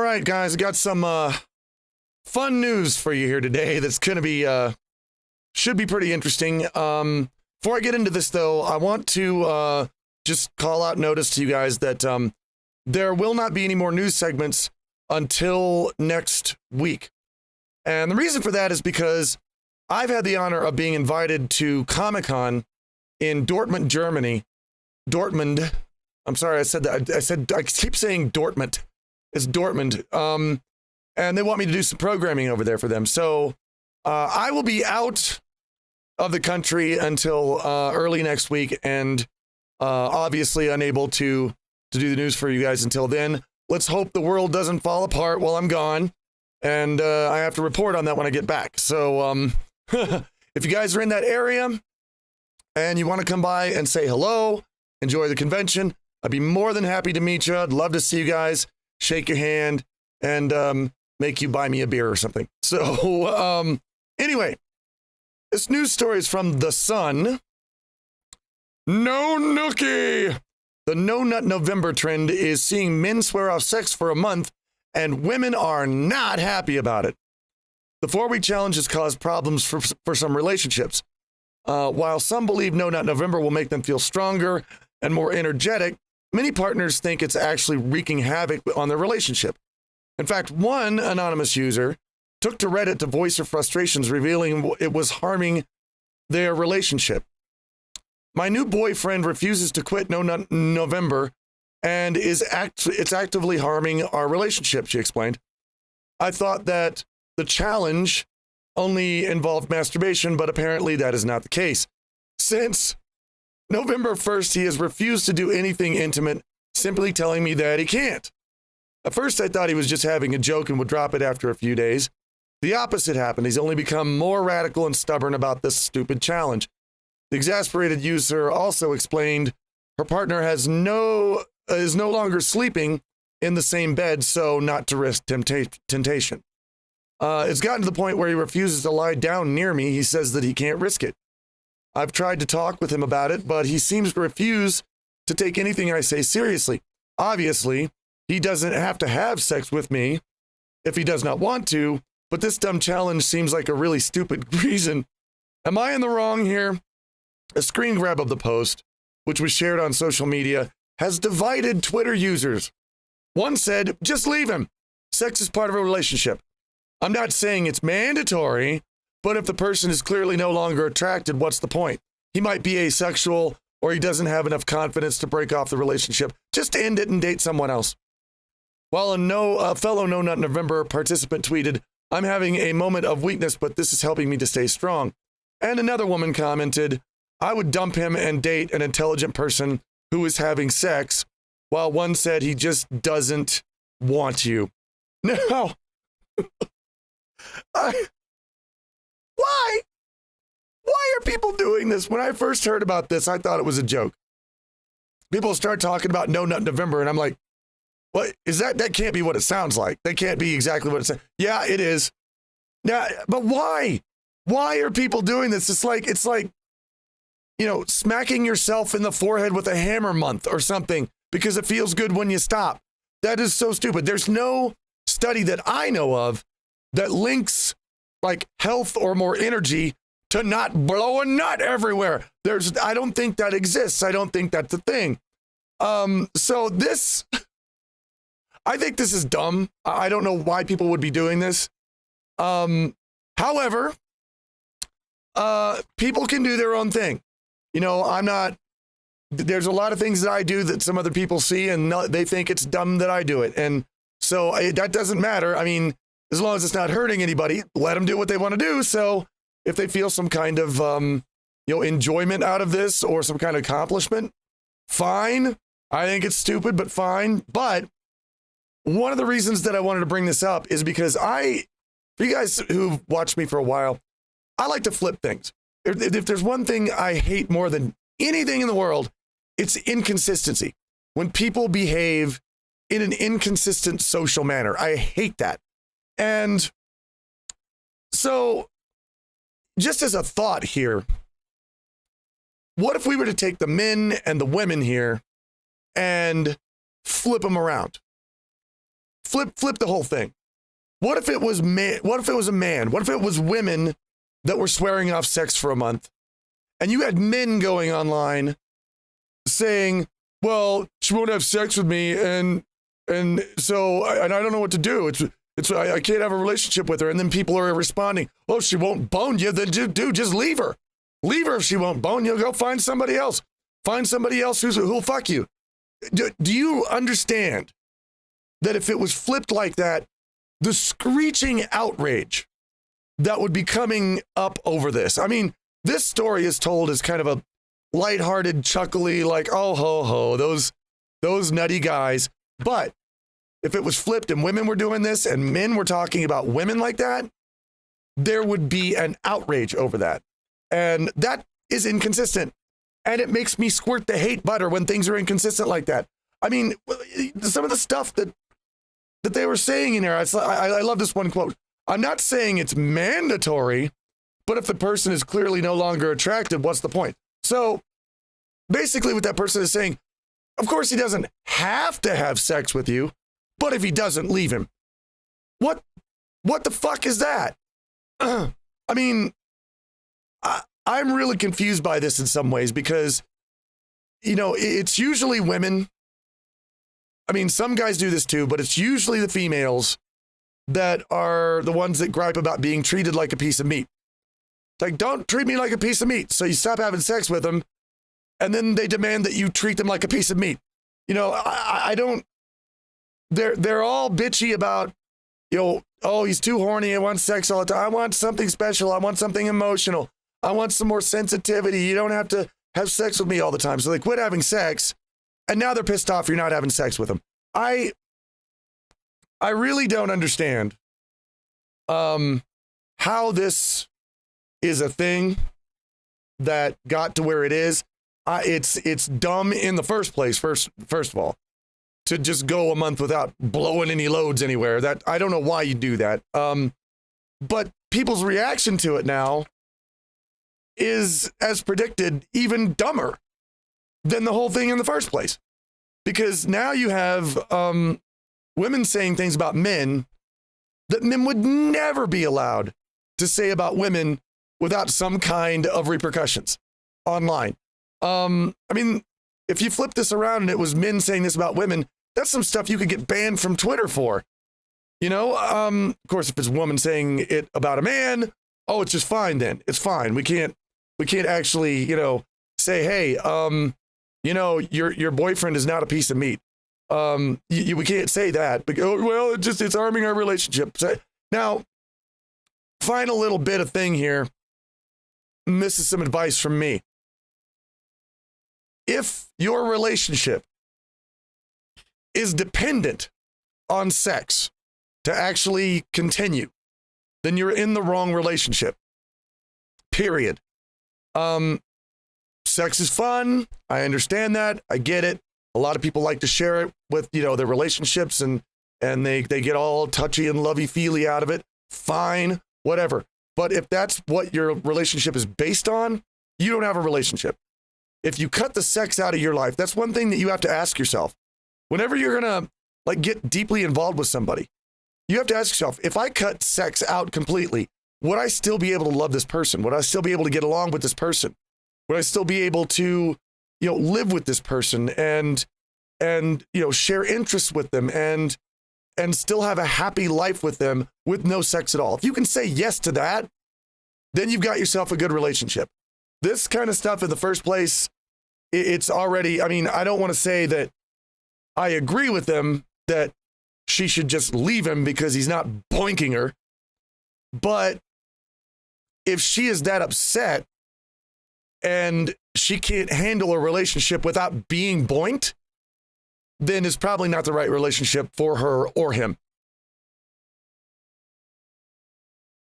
right, guys, I got some fun news for you here today that's going to be, should be pretty interesting. Before I get into this, though, I want to just call out notice to you guys that there will not be any more news segments until next week. And the reason for that is because I've had the honor of being invited to Comic-Con in Dortmund, Germany. Dortmund. I'm sorry, I said that. I keep saying Dortmund. It's Dortmund. And they want me to do some programming over there for them. So I will be out of the country until early next week, and obviously unable to do the news for you guys until then. Let's hope the world doesn't fall apart while I'm gone, and I have to report on that when I get back. So if you guys are in that area and you want to come by and say hello, enjoy the convention, I'd be more than happy to meet you. I'd love to see you guys, shake your hand, and make you buy me a beer or something. So anyway, this news story is from The Sun. No nookie! The No Nut November trend is seeing men swear off sex for a month, and women are not happy about it. The 4-week challenge has caused problems for some relationships. While some believe No Nut November will make them feel stronger and more energetic, many partners think it's actually wreaking havoc on their relationship. In fact, one anonymous user took to Reddit to voice her frustrations, revealing it was harming their relationship. My new boyfriend refuses to quit No Nut November and it's actively harming our relationship, she explained. I thought that the challenge only involved masturbation, but apparently that is not the case. Since November 1st, he has refused to do anything intimate, simply telling me that he can't. At first, I thought he was just having a joke and would drop it after a few days. The opposite happened. He's only become more radical and stubborn about this stupid challenge. The exasperated user also explained her partner is no longer sleeping in the same bed, so not to risk temptation. It's gotten to the point where he refuses to lie down near me. He says that he can't risk it. I've tried to talk with him about it, but he seems to refuse to take anything I say seriously. Obviously, he doesn't have to have sex with me if he does not want to, but this dumb challenge seems like a really stupid reason. Am I in the wrong here? A screen grab of the post, which was shared on social media, has divided Twitter users. One said, just leave him. Sex is part of a relationship. I'm not saying it's mandatory, but if the person is clearly no longer attracted, what's the point? He might be asexual, or he doesn't have enough confidence to break off the relationship. Just end it and date someone else. While a fellow No Nut November participant tweeted, I'm having a moment of weakness, but this is helping me to stay strong. And another woman commented, I would dump him and date an intelligent person who is having sex, while one said he just doesn't want you. Now, why? Why are people doing this? When I first heard about this, I thought it was a joke. People start talking about No Nut November, and I'm like, what is that? That can't be what it sounds like. That can't be exactly what it says. Yeah, it is. Yeah, but why? Why are people doing this? It's like, smacking yourself in the forehead with a hammer month or something because it feels good when you stop. That is so stupid. There's no study that I know of that links like health or more energy to not blow a nut everywhere. I don't think that exists. I don't think that's a thing. So this, I think this is dumb. I don't know why people would be doing this. However, people can do their own thing. There's a lot of things that I do that some other people see and they think it's dumb that I do it. And so that doesn't matter. I mean, as long as it's not hurting anybody, let them do what they want to do. So if they feel some kind of, enjoyment out of this or some kind of accomplishment, fine. I think it's stupid, but fine. But one of the reasons that I wanted to bring this up is because for you guys who've watched me for a while, I like to flip things. If there's one thing I hate more than anything in the world, it's inconsistency. When people behave in an inconsistent social manner, I hate that. And so just as a thought here, what if we were to take the men and the women here and flip them around? flip the whole thing. What if it was what if it was a man? What if it was women that were swearing off sex for a month? And you had men going online saying, well, she won't have sex with me, and so I don't know what to do. I can't have a relationship with her. And then people are responding, oh, she won't bone you. Then dude, just leave her. Leave her if she won't bone you. Go find somebody else. Find somebody else who'll fuck you. Do you understand that if it was flipped like that, the screeching outrage that would be coming up over this? I mean, this story is told as kind of a lighthearted, chuckly, like, oh, ho, ho, those nutty guys. But if it was flipped and women were doing this and men were talking about women like that, there would be an outrage over that. And that is inconsistent. And it makes me squirt the hate butter when things are inconsistent like that. I mean, some of the stuff that they were saying in here, I love this one quote. I'm not saying it's mandatory, but if the person is clearly no longer attractive, what's the point? So basically what that person is saying, of course he doesn't have to have sex with you, but if he doesn't, leave him. What the fuck is that? I mean, I'm really confused by this in some ways because, it's usually women. I mean, some guys do this too, but it's usually the females that are the ones that gripe about being treated like a piece of meat. It's like, don't treat me like a piece of meat. So you stop having sex with them, and then they demand that you treat them like a piece of meat. I don't, they're all bitchy about, oh, he's too horny. I want sex all the time. I want something special. I want something emotional. I want some more sensitivity. You don't have to have sex with me all the time. So they quit having sex, and now they're pissed off you're not having sex with them. I really don't understand how this is a thing that got to where it is. It's dumb in the first place, first of all, to just go a month without blowing any loads anywhere. That I don't know why you do that. But people's reaction to it now is, as predicted, even dumber than the whole thing in the first place. Because now you have women saying things about men that men would never be allowed to say about women without some kind of repercussions online. I mean, if you flip this around and it was men saying this about women, that's some stuff you could get banned from Twitter for. Of course, if it's a woman saying it about a man, oh, it's just fine then. It's fine. We can't actually, say, hey, your boyfriend is not a piece of meat. We can't say that. But, well, it's harming our relationship. So, now, final little bit of thing here. And this is some advice from me. If your relationship is dependent on sex to actually continue, then you're in the wrong relationship. Period. Sex is fun. I understand that. I get it. A lot of people like to share it with, their relationships and they get all touchy and lovey-feely out of it. Fine, whatever. But if that's what your relationship is based on, you don't have a relationship. If you cut the sex out of your life, that's one thing that you have to ask yourself. Whenever you're going to get deeply involved with somebody, you have to ask yourself, if I cut sex out completely, would I still be able to love this person? Would I still be able to get along with this person? Would I still be able to, live with this person and share interests with them and still have a happy life with them with no sex at all? If you can say yes to that, then you've got yourself a good relationship. This kind of stuff in the first place, it's already, I don't want to say that I agree with them that she should just leave him because he's not boinking her. But if she is that upset and she can't handle a relationship without being boinked, then it's probably not the right relationship for her or him.